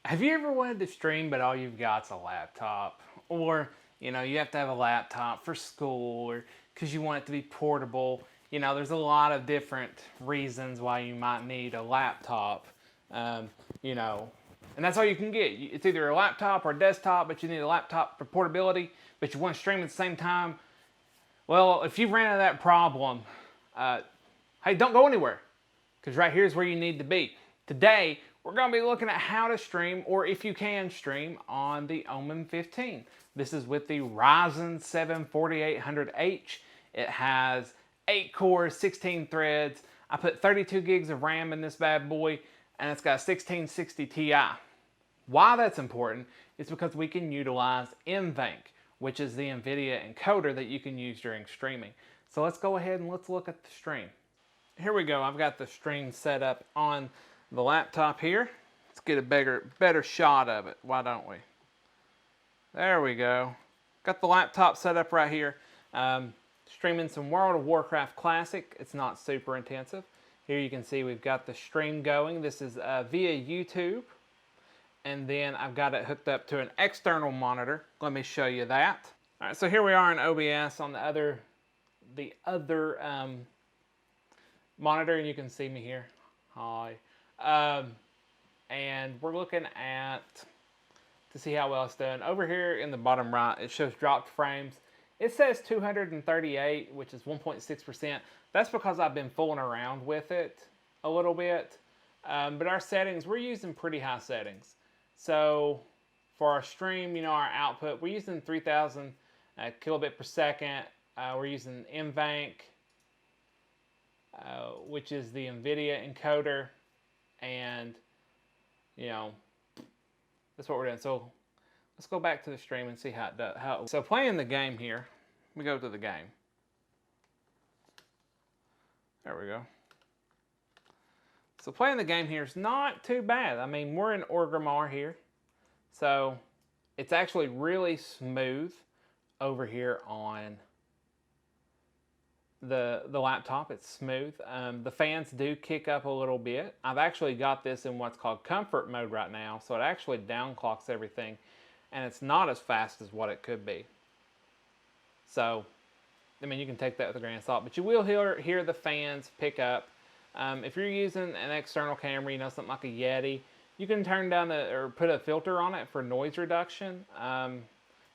Have you ever wanted to stream, but all you've got's a laptop? Or, you have to have a laptop for school or because you want it to be portable. There's a lot of different reasons why you might need a laptop. Um, you know, and that's all you can get. It's either a laptop or a desktop, but you need a laptop for portability, but you want to stream at the same time. Well, if you've ran into that problem, hey, don't go anywhere, because right here is where you need to be. Today, we're going to be looking at how to stream, or if you can stream, on the Omen 15. This is with the Ryzen 7 4800H. It has 8 cores, 16 threads. I put 32 gigs of RAM in this bad boy, and it's got a 1660 Ti. Why that's important is because we can utilize NVENC, which is the NVIDIA encoder that you can use during streaming. So let's go ahead and let's look at the stream. Here we go. I've got the stream set up on the laptop here. Let's get a better shot of it. Why don't we? There we go. Got the laptop set up right here. Streaming some World of Warcraft Classic. It's not super intensive. Here you can see we've got the stream going. This is via YouTube. And then I've got it hooked up to an external monitor. Let me show you that. All right, so here we are in OBS on the other monitor, and you can see me here. Hi. And we're looking at, to see how well it's done. Over here in the bottom right, it shows dropped frames. It says 238, which is 1.6%. That's because I've been fooling around with it a little bit. But our settings, we're using pretty high settings. So for our stream, our output, we're using 3000 kilobit per second. We're using NVENC, which is the NVIDIA encoder. And, that's what we're doing. So let's go back to the stream and see how it does. So playing the game here, we go to the game. There we go. So playing the game here is not too bad. I mean, we're in Orgrimmar here. So it's actually really smooth over here on the laptop. It's smooth. The fans do kick up a little bit. I've actually got this in what's called comfort mode right now, so it actually downclocks everything, and it's not as fast as what it could be. So, I mean, you can take that with a grain of salt, but you will hear the fans pick up. If you're using an external camera, something like a Yeti, you can turn down or put a filter on it for noise reduction.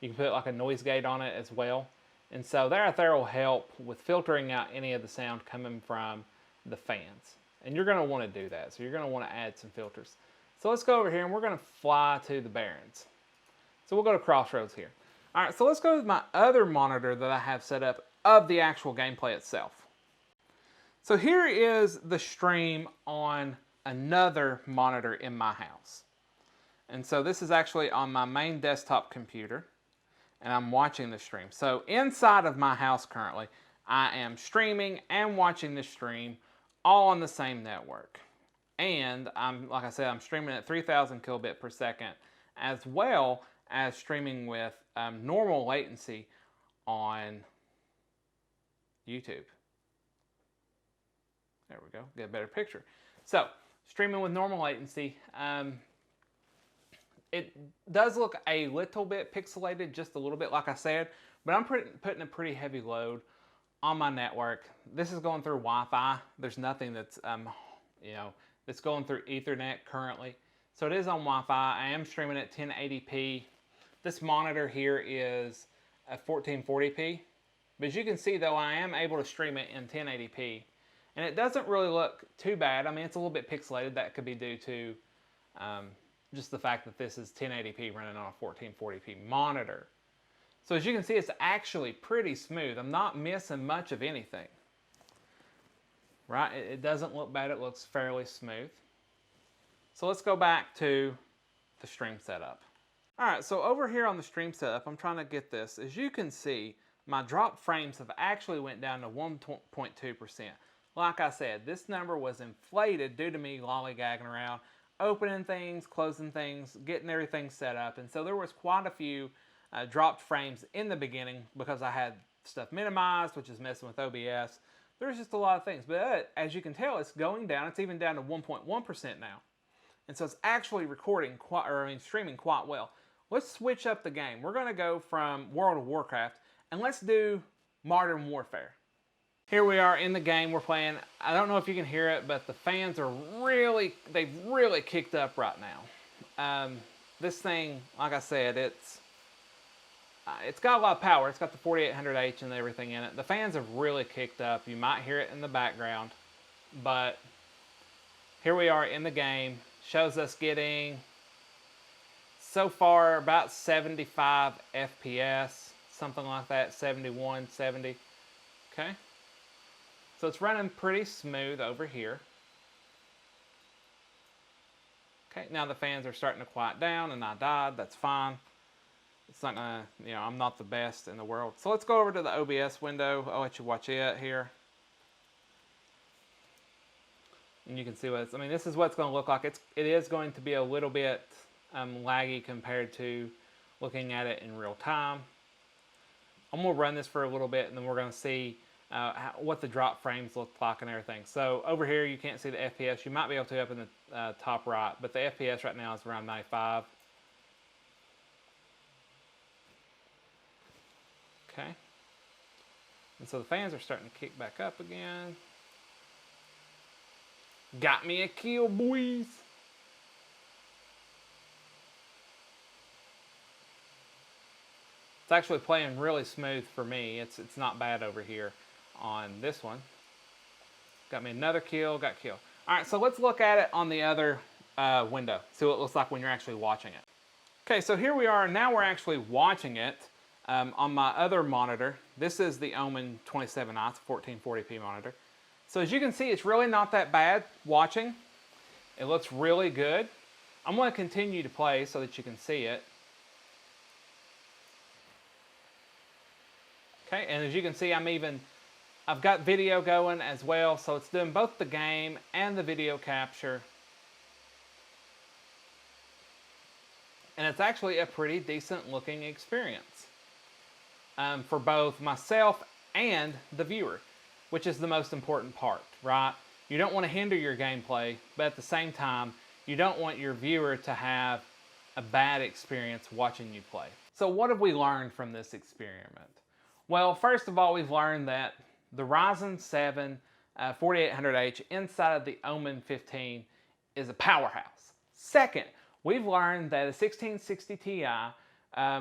You can put like a noise gate on it as well. And so that right there will help with filtering out any of the sound coming from the fans. And you're going to want to do that. So you're going to want to add some filters. So let's go over here and we're going to fly to the Barrens. So we'll go to Crossroads here. All right, so let's go to my other monitor that I have set up of the actual gameplay itself. So here is the stream on another monitor in my house. And so this is actually on my main desktop computer, and I'm watching the stream. So inside of my house currently, I am streaming and watching the stream all on the same network. And like I said, I'm streaming at 3000 kilobit per second, as well as streaming with normal latency on YouTube. There we go, get a better picture. So, streaming with normal latency. It does look a little bit pixelated, just a little bit, like I said, but I'm putting a pretty heavy load on my network. This is going through Wi-Fi. There's nothing that's, that's going through Ethernet currently. So it is on Wi-Fi. I am streaming at 1080p. This monitor here is a 1440p. But as you can see, though, I am able to stream it in 1080p. And it doesn't really look too bad. I mean, it's a little bit pixelated. That could be due to just the fact that this is 1080p running on a 1440p monitor. So as you can see, it's actually pretty smooth. I'm not missing much of anything. Right? It doesn't look bad. It looks fairly smooth. So let's go back to the stream setup. All right, so over here on the stream setup, I'm trying to get this. As you can see, my drop frames have actually went down to 1.2%. Like I said, this number was inflated due to me lollygagging around, opening things, closing things, getting everything set up. And so there was quite a few dropped frames in the beginning because I had stuff minimized, which is messing with OBS. There's just a lot of things. But as you can tell, it's going down. It's even down to 1.1% now. And so it's actually recording, streaming quite well. Let's switch up the game. We're going to go from World of Warcraft, and let's do Modern Warfare. Here we are in the game we're playing. I don't know if you can hear it, but the fans are they've really kicked up right now. This thing, like I said, it's got a lot of power. It's got the 4800H and everything in it. The fans have really kicked up. You might hear it in the background, but here we are in the game. Shows us getting, so far, about 75 FPS, something like that, 71, 70. Okay. So it's running pretty smooth over here. Okay, now the fans are starting to quiet down, and I died. That's fine. It's not gonna, I'm not the best in the world. So let's go over to the OBS window. I'll let you watch it here. And you can see what it's, this is what it's going to look like. It is going to be a little bit laggy compared to looking at it in real time. I'm going to run this for a little bit, and then we're going to see what the drop frames look like and everything. So over here, you can't see the FPS. You might be able to up in the top right, but the FPS right now is around 95. Okay. And so the fans are starting to kick back up again. Got me a kill, boys. It's actually playing really smooth for me. It's not bad over here on this one. Got me another kill, got killed. All right, so let's look at it on the other window. See what it looks like when you're actually watching it. Okay, so here we are. Now we're actually watching it on my other monitor. This is the Omen 27i, it's a 1440p monitor. So as you can see, it's really not that bad watching. It looks really good. I'm going to continue to play so that you can see it. Okay, and as you can see, I've got video going as well, so it's doing both the game and the video capture. And it's actually a pretty decent looking experience for both myself and the viewer, which is the most important part, right? You don't want to hinder your gameplay, but at the same time, you don't want your viewer to have a bad experience watching you play. So what have we learned from this experiment? Well, first of all, we've learned that the Ryzen 7 4800H inside of the Omen 15 is a powerhouse. Second, we've learned that a 1660 Ti,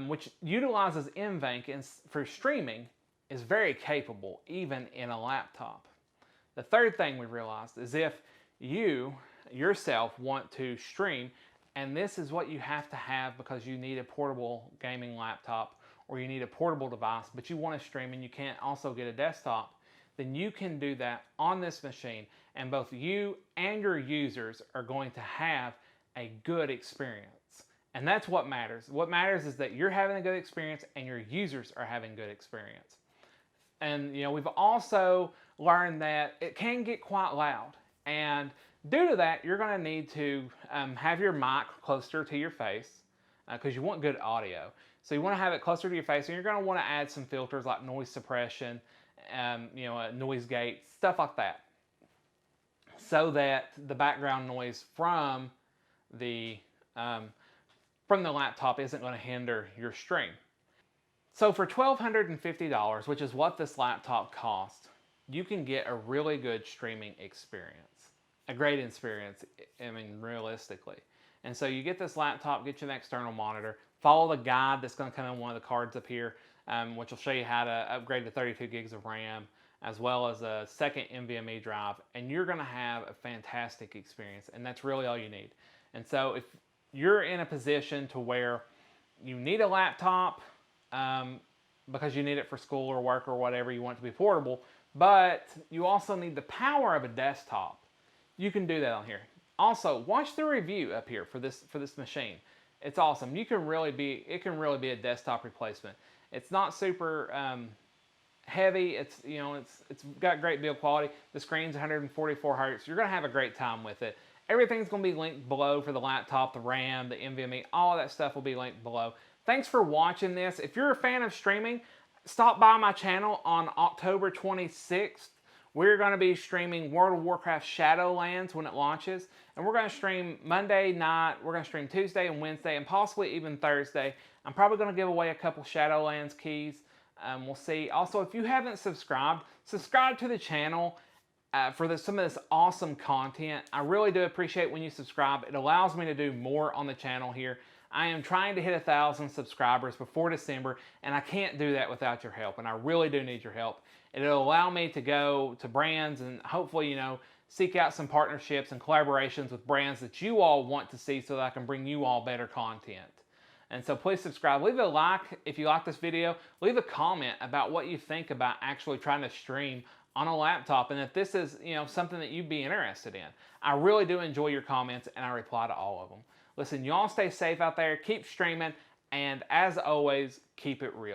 which utilizes NVENC for streaming, is very capable, even in a laptop. The third thing we realized is if you yourself want to stream, and this is what you have to have because you need a portable gaming laptop or you need a portable device, but you want to stream and you can't also get a desktop, then you can do that on this machine, and both you and your users are going to have a good experience. And that's what matters. What matters is that you're having a good experience and your users are having good experience. And we've also learned that it can get quite loud, and due to that, you're going to need to have your mic closer to your face because you want good audio. So you want to have it closer to your face, and you're going to want to add some filters like noise suppression, a noise gate, stuff like that, so that the background noise from the laptop isn't going to hinder your stream. So for $1,250, which is what this laptop costs, you can get a really good streaming experience. A great experience, realistically. And so you get this laptop, get you an external monitor, follow the guide that's going to come in one of the cards up here, which will show you how to upgrade to 32 gigs of RAM, as well as a second NVMe drive, and you're going to have a fantastic experience, and that's really all you need. And so if you're in a position to where you need a laptop, because you need it for school or work or whatever, you want it to be portable, but you also need the power of a desktop, you can do that on here. Also, watch the review up here for this machine. It's awesome. It can really be a desktop replacement. It's not super heavy. It's got great build quality. The screen's 144 Hz. You're gonna have a great time with it. Everything's gonna be linked below for the laptop, the RAM, the NVMe, all of that stuff will be linked below. Thanks for watching this. If you're a fan of streaming, stop by my channel on October 26th We're going to be streaming World of Warcraft Shadowlands when it launches, and we're going to stream Monday night, we're going to stream Tuesday and Wednesday, and possibly even Thursday. I'm probably going to give away a couple Shadowlands keys. We'll see. Also, if you haven't subscribed, subscribe to the channel for some of this awesome content. I really do appreciate when you subscribe. It allows me to do more on the channel here. I am trying to hit 1,000 subscribers before December, and I can't do that without your help, and I really do need your help. It'll allow me to go to brands and hopefully, seek out some partnerships and collaborations with brands that you all want to see so that I can bring you all better content. And so please subscribe. Leave a like if you like this video. Leave a comment about what you think about actually trying to stream on a laptop, and if this is something that you'd be interested in. I really do enjoy your comments, and I reply to all of them. Listen, y'all stay safe out there, keep streaming, and as always, keep it real.